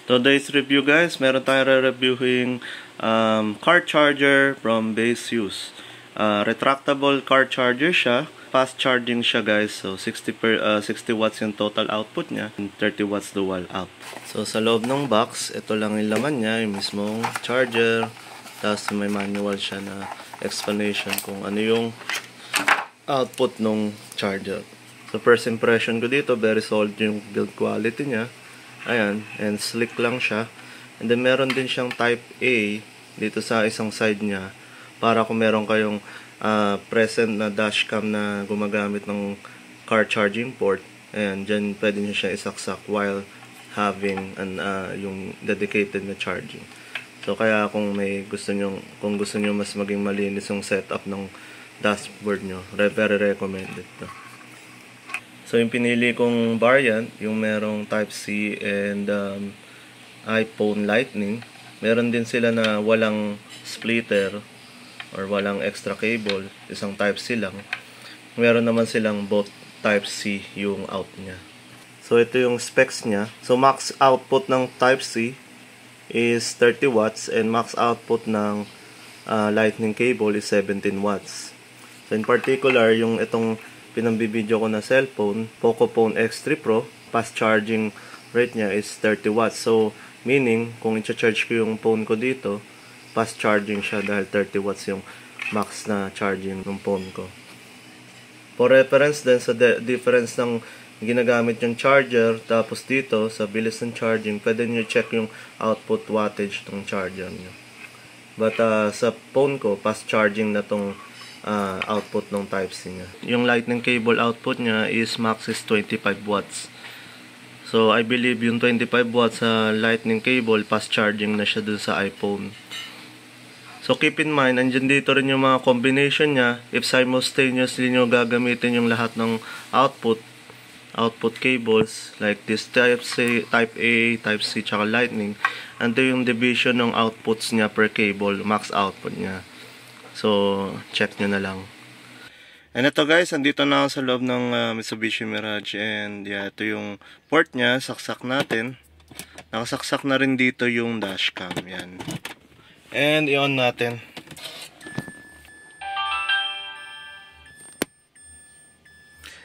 Today's review guys, meron tayong reviewing car charger from Base Use. Retractable car charger siya. Fast charging siya guys. So 60 watts yung total output niya. And 30 watts dual out. So sa loob ng box, ito lang yung laman niya. Yung mismong charger. Tapos may manual siya na explanation kung ano yung output ng charger. So first impression ko dito, very solid yung build quality niya. Ayan, and slick lang siya. And then meron din siyang type A dito sa isang side niya para kung meron kayong present na dashcam na gumagamit ng car charging port, ayan, dyan pwede nyo siya isaksak while having yung dedicated na charging. So kaya kung gusto nyo mas maging malinis yung setup ng dashboard nyo, very recommended to. So yung pinili kong variant, yung merong Type-C and iPhone Lightning. Meron din sila na walang splitter or walang extra cable, isang Type-C lang. Meron naman silang both Type-C yung out niya. So ito yung specs niya. So max output ng Type-C is 30 watts and max output ng Lightning cable is 17 watts. So in particular, yung itong pinambibideo ko na cellphone, Pocophone X3 Pro, fast charging rate niya is 30 watts. So, meaning, kung i-charge ko yung phone ko dito, fast charging siya dahil 30 watts yung max na charging ng phone ko. For reference din sa difference ng ginagamit yung charger, tapos dito, sa bilis ng charging, pwede nyo check yung output wattage ng charger nyo. But sa phone ko, fast charging na tong output ng Type-C niya. Yung Lightning cable output niya is max is 25 watts. So I believe yung 25 watts sa Lightning cable, fast charging na siya dun sa iPhone. So keep in mind, andyan dito rin yung mga combination niya. If simultaneously nyo gagamitin yung lahat ng output cables, like this Type-C, Type A, Type-C, tsaka Lightning, ando yung division ng outputs niya per cable, max output niya. So, check nyo na lang. And ito guys, andito na ako sa loob ng Mitsubishi Mirage. And yeah, ito yung port niya. Saksak natin. Nakasaksak na rin dito yung dashcam. Yan. And i-on natin.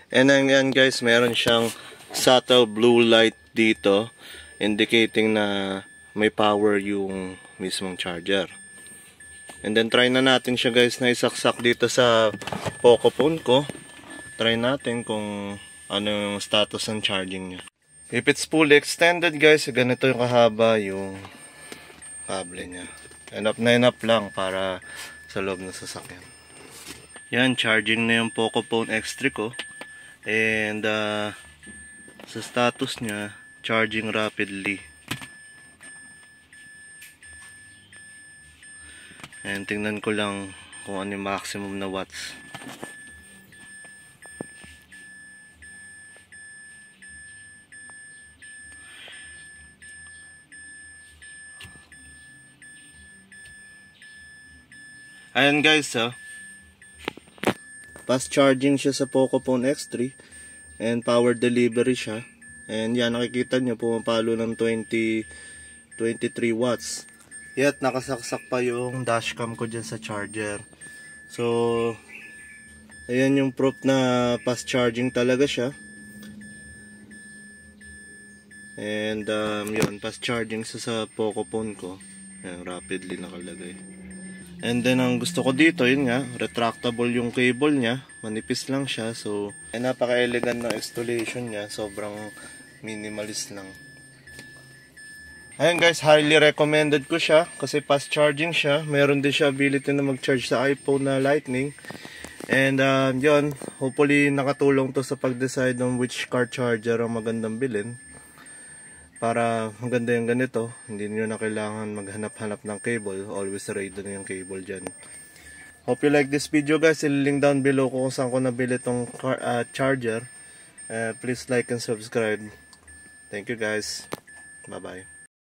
And then yan guys, meron siyang subtle blue light dito. Indicating na may power yung mismong charger. And then try na natin siya guys na isaksak dito sa Pocophone ko. Try natin kung ano yung status ng charging niya. If it's fully extended guys, ganito yung kahaba yung kable niya. Enough na enough lang para sa loob ng sasakyan. Yan, charging na yung Pocophone X3 ko. And sa status niya, charging rapidly. And tingnan ko lang kung ano yung maximum na watts. Ayan guys, fast charging siya sa Pocophone X3 and power delivery siya. And yan, nakikita nyo, pumapalo ng 23 watts. Yet, nakasaksak pa yung dashcam ko dyan sa charger. So, ayan yung proof na fast charging talaga siya. And, yun, fast charging sa Pocophone ko. Ayan, rapidly nakalagay. And then, ang gusto ko dito, yun nga, retractable yung cable niya. Manipis lang siya. So, napaka-elegant na installation niya. Sobrang minimalist lang. Ayan guys, highly recommended ko siya kasi fast charging siya. Meron din siya ability na mag-charge sa iPhone na Lightning. And yun, hopefully nakatulong to sa pag-decide on which car charger ang magandang bilhin. Para maganda yung ganito, hindi nyo na kailangan maghanap-hanap ng cable. Always ready na yung cable dyan. Hope you like this video guys. Ililink down below kung saan ko nabili tong charger. Please like and subscribe. Thank you guys. Bye bye.